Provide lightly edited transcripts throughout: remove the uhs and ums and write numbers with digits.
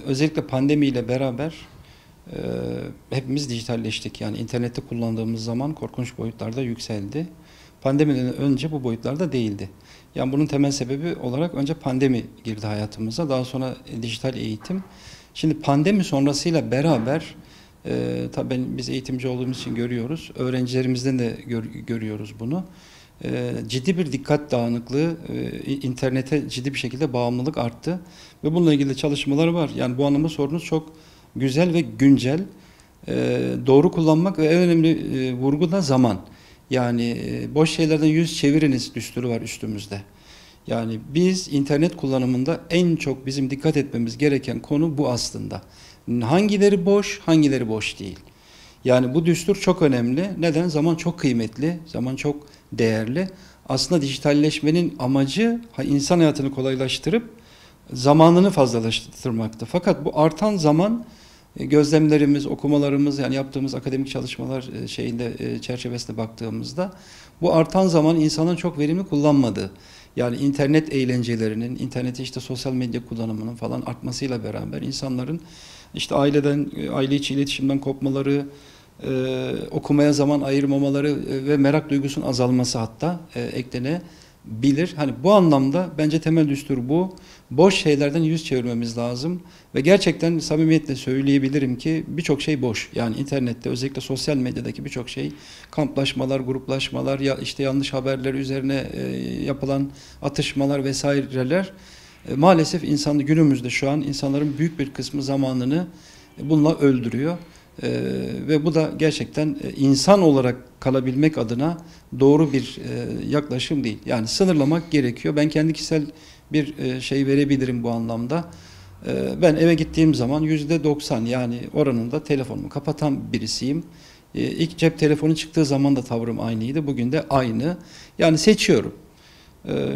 Özellikle pandemiyle beraber e, hepimiz dijitalleştik. Yani internette kullandığımız zaman korkunç boyutlarda yükseldi. Pandemiden önce bu boyutlarda değildi. Yani bunun temel sebebi olarak önce pandemi girdi hayatımıza. Daha sonra dijital eğitim. Şimdi pandemi sonrasıyla beraber tabii biz eğitimci olduğumuz için görüyoruz. Öğrencilerimizden de görüyoruz bunu. Ciddi bir dikkat dağınıklığı, internete ciddi bir şekilde bağımlılık arttı. Ve bununla ilgili çalışmalar var. Yani bu anlamda sorunuz çok güzel ve güncel. Doğru kullanmak ve en önemli vurgu da zaman. Yani boş şeylerden yüz çeviriniz düsturu var üstümüzde. Yani biz internet kullanımında en çok bizim dikkat etmemiz gereken konu bu aslında. Hangileri boş, hangileri boş değil. Yani bu düstur çok önemli. Neden? Zaman çok kıymetli, zaman çok değerli. Aslında dijitalleşmenin amacı insan hayatını kolaylaştırıp zamanını fazlalaştırmaktı. Fakat bu artan zaman gözlemlerimiz, okumalarımız, yani yaptığımız akademik çalışmalar çerçevesinde baktığımızda bu artan zaman insanın çok verimli kullanmadığı, yani internet eğlencelerinin, internette işte sosyal medya kullanımının falan artmasıyla beraber insanların işte aile içi iletişimden kopmaları, okumaya zaman ayırmamaları ve merak duygusunun azalması hatta eklenebilir. Hani bu anlamda bence temel düstur bu. Boş şeylerden yüz çevirmemiz lazım ve gerçekten samimiyetle söyleyebilirim ki birçok şey boş. Yani internette özellikle sosyal medyadaki birçok şey, kamplaşmalar, gruplaşmalar, ya işte yanlış haberler üzerine yapılan atışmalar vesaireler maalesef günümüzde şu an insanların büyük bir kısmı zamanını bununla öldürüyor. Ve bu da gerçekten insan olarak kalabilmek adına doğru bir yaklaşım değil. Yani sınırlamak gerekiyor. Ben kendi kişisel bir şey verebilirim bu anlamda. Ben eve gittiğim zaman %90 yani oranında telefonumu kapatan birisiyim. İlk cep telefonu çıktığı zaman da tavrım aynıydı. Bugün de aynı. Yani seçiyorum.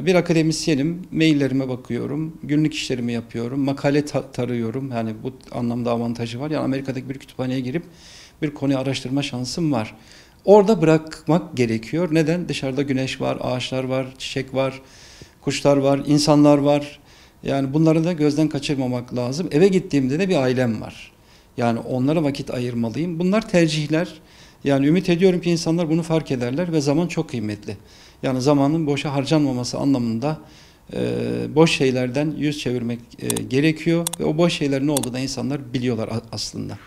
Bir akademisyenim, maillerime bakıyorum, günlük işlerimi yapıyorum, makale tarıyorum. Yani bu anlamda avantajı var. Yani Amerika'daki bir kütüphaneye girip bir konuyu araştırma şansım var. Orada bırakmak gerekiyor. Neden? Dışarıda güneş var, ağaçlar var, çiçek var, kuşlar var, insanlar var. Yani bunları da gözden kaçırmamak lazım. Eve gittiğimde de bir ailem var. Yani onlara vakit ayırmalıyım. Bunlar tercihler. Yani ümit ediyorum ki insanlar bunu fark ederler ve zaman çok kıymetli. Yani zamanın boşa harcanmaması anlamında boş şeylerden yüz çevirmek gerekiyor ve o boş şeyler ne olduğunu da insanlar biliyorlar aslında.